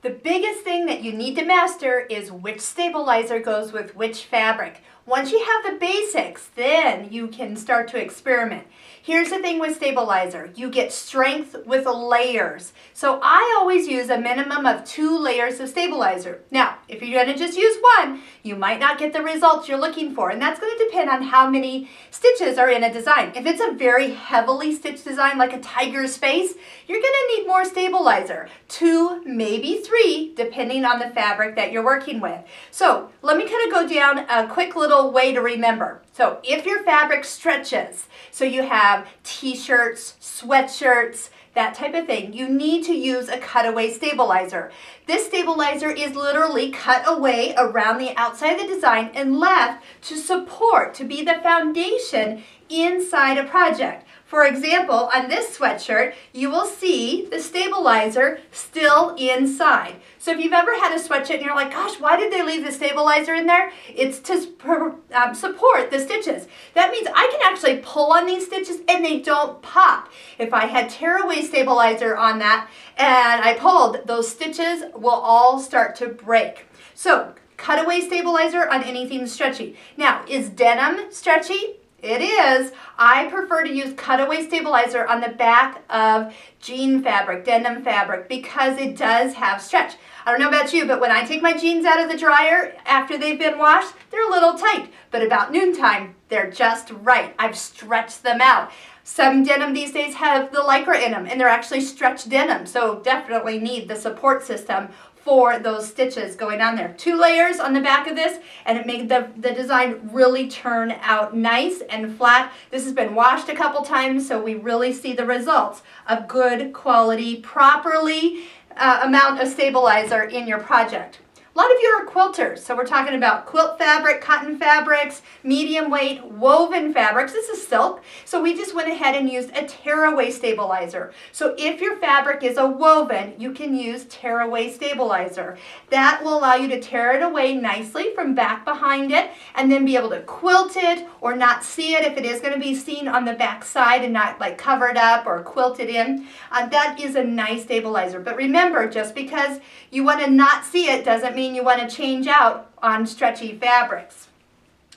The biggest thing that you need to master is which stabilizer goes with which fabric. Once you have the basics, then you can start to experiment. Here's the thing with stabilizer. You get strength with layers. So I always use a minimum of 2 layers of stabilizer. Now, if you're going to just use one, you might not get the results you're looking for. And that's going to depend on how many stitches are in a design. If it's a very heavily stitched design like a tiger's face, you're going to need more stabilizer. 2, maybe 3, depending on the fabric that you're working with. So let me kind of go down a quick little way to remember. So if your fabric stretches, so you have t-shirts, sweatshirts, that type of thing, you need to use a cutaway stabilizer. This stabilizer is literally cut away around the outside of the design and left to support, to be the foundation inside a project. For example, on this sweatshirt, you will see the stabilizer still inside. So if you've ever had a sweatshirt and you're like, gosh, why did they leave the stabilizer in there? It's to support the stitches. That means I can actually pull on these stitches and they don't pop. If I had tearaway stabilizer on that and I pulled, those stitches will all start to break. So cutaway stabilizer on anything stretchy. Now, is denim stretchy? It is. I prefer to use cutaway stabilizer on the back of jean fabric, denim fabric, because it does have stretch. I don't know about you, but when I take my jeans out of the dryer after they've been washed, they're a little tight. But about noontime, they're just right. I've stretched them out. Some denim these days have the Lycra in them, and they're actually stretched denim, so definitely need the support system for those stitches going on there. 2 layers on the back of this, and it made the design really turn out nice and flat. This has been washed a couple times, so we really see the results of good quality, properly amount of stabilizer in your project. A lot of you are quilters, so we're talking about quilt fabric, cotton fabrics, medium weight, woven fabrics. This is silk, so we just went ahead and used a tearaway stabilizer. So if your fabric is a woven, you can use tearaway stabilizer. That will allow you to tear it away nicely from back behind it and then be able to quilt it or not see it if it is going to be seen on the back side and not like covered up or quilted in. That is a nice stabilizer. But remember, just because you want to not see it doesn't mean you want to change out on stretchy fabrics.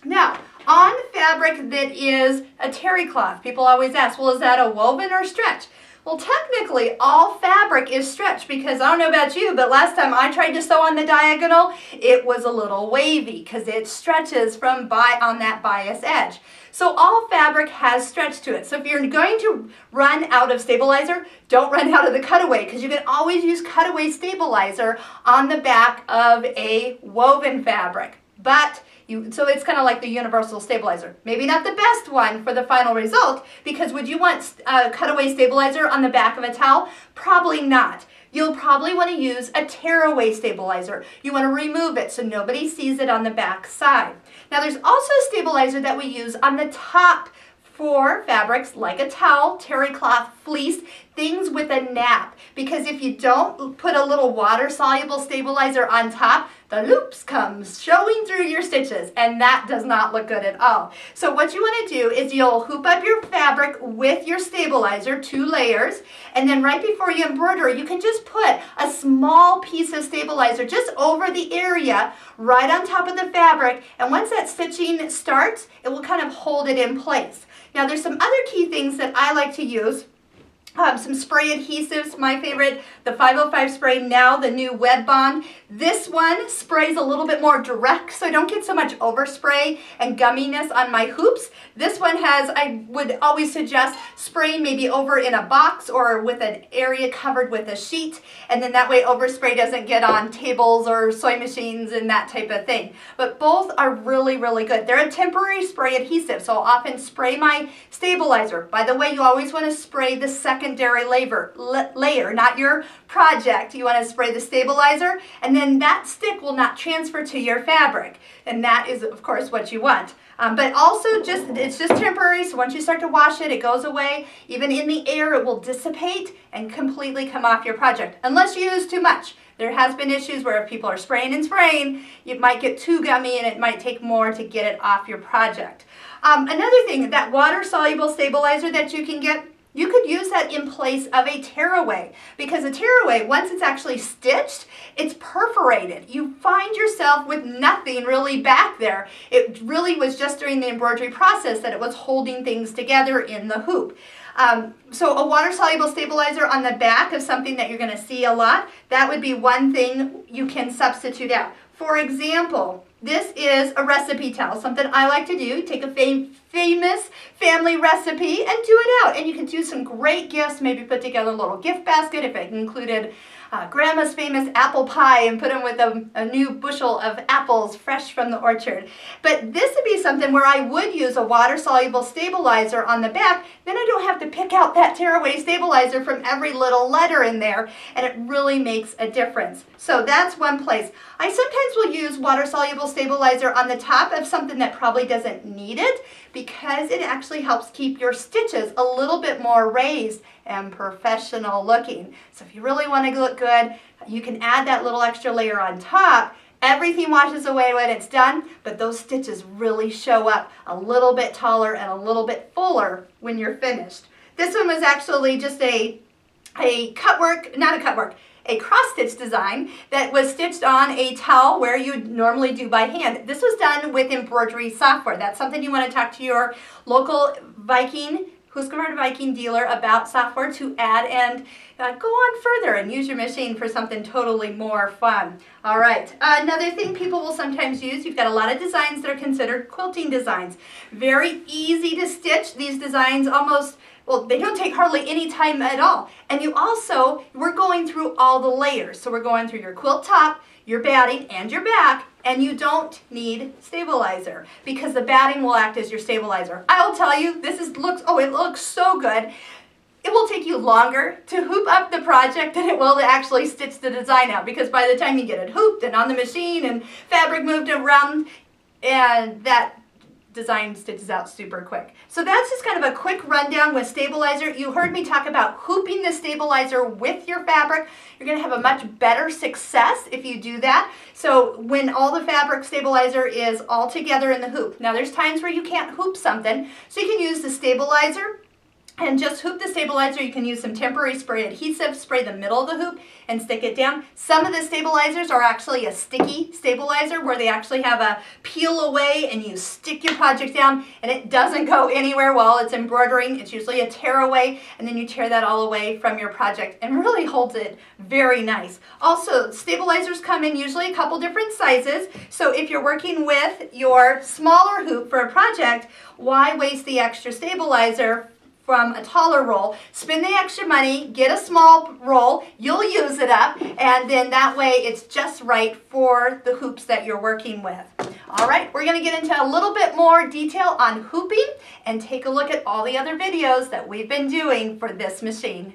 Now, on fabric that is a terry cloth, people always ask, well, is that a woven or stretch? Well, technically, all fabric is stretch because I don't know about you, but last time I tried to sew on the diagonal, it was a little wavy because it stretches from on that bias edge. So all fabric has stretch to it. So if you're going to run out of stabilizer, don't run out of the cutaway because you can always use cutaway stabilizer on the back of a woven fabric. So it's kind of like the universal stabilizer. Maybe not the best one for the final result, because would you want a cutaway stabilizer on the back of a towel? Probably not. You'll probably want to use a tearaway stabilizer. You want to remove it so nobody sees it on the back side. Now there's also a stabilizer that we use on the top for fabrics like a towel, terry cloth, fleece, things with a nap. Because if you don't put a little water-soluble stabilizer on top, the loops come showing through your stitches, and that does not look good at all. So what you want to do is you'll hoop up your fabric with your stabilizer, 2 layers, and then right before you embroider, you can just put a small piece of stabilizer just over the area right on top of the fabric, and once that stitching starts, it will kind of hold it in place. Now there's some other key things that I like to use. Some spray adhesives, my favorite, the 505 spray, now the new Web Bond. This one sprays a little bit more direct, so I don't get so much overspray and gumminess on my hoops. This one has, I would always suggest spraying maybe over in a box or with an area covered with a sheet, and then that way overspray doesn't get on tables or sewing machines and that type of thing. But both are really, really good. They're a temporary spray adhesive, so I'll often spray my stabilizer. By the way, you always want to spray the secondary layer, not your project. You want to spray the stabilizer, and then that stick will not transfer to your fabric, and that is of course what you want. But also it's just temporary, so once you start to wash it, it goes away. Even in the air, it will dissipate and completely come off your project, unless you use too much. There has been issues where if people are spraying and spraying, it might get too gummy and it might take more to get it off your project. Another thing, that water-soluble stabilizer that you can get, You could use that in place of a tearaway, because a tearaway, once it's actually stitched, it's perforated. You find yourself with nothing really back there. It really was just during the embroidery process that it was holding things together in the hoop. So a water-soluble stabilizer on the back of something that you're going to see a lot, that would be one thing you can substitute out. For example, this is a recipe towel, something I like to do. Take a famous family recipe and do it out. And you can do some great gifts, maybe put together a little gift basket if it included Grandma's famous apple pie and put them with a new bushel of apples fresh from the orchard. But this would be something where I would use a water-soluble stabilizer on the back. Then I don't have to pick out that tearaway stabilizer from every little letter in there, and it really makes a difference. So that's one place. I sometimes will use water-soluble stabilizer on the top of something that probably doesn't need it, because it actually helps keep your stitches a little bit more raised and professional looking. So if you really want to look good, you can add that little extra layer on top. Everything washes away when it's done, but those stitches really show up a little bit taller and a little bit fuller when you're finished. This one was actually just a cross-stitch design that was stitched on a towel where you would normally do by hand. This was done with embroidery software. That's something you want to talk to your local Husqvarna Viking dealer about software to add and go on further and use your machine for something totally more fun. All right, another thing people will sometimes use, you've got a lot of designs that are considered quilting designs. Very easy to stitch. These designs they don't take hardly any time at all. And we're going through all the layers. So we're going through your quilt top, your batting, and your back, and you don't need stabilizer because the batting will act as your stabilizer. I'll tell you, it looks so good. It will take you longer to hoop up the project than it will to actually stitch the design out, because by the time you get it hooped and on the machine and fabric moved around, and that design stitches out super quick. So that's just kind of a quick rundown with stabilizer. You heard me talk about hooping the stabilizer with your fabric. You're going to have a much better success if you do that. So when all the fabric stabilizer is all together in the hoop. Now there's times where you can't hoop something, so you can use the stabilizer and just hoop the stabilizer. You can use some temporary spray adhesive, spray the middle of the hoop and stick it down. Some of the stabilizers are actually a sticky stabilizer where they actually have a peel away and you stick your project down and it doesn't go anywhere while it's embroidering. It's usually a tear away, and then you tear that all away from your project and really holds it very nice. Also, stabilizers come in usually a couple different sizes. So if you're working with your smaller hoop for a project, why waste the extra stabilizer from a taller roll? Spend the extra money, get a small roll, you'll use it up, and then that way it's just right for the hoops that you're working with. All right, we're going to get into a little bit more detail on hooping and take a look at all the other videos that we've been doing for this machine.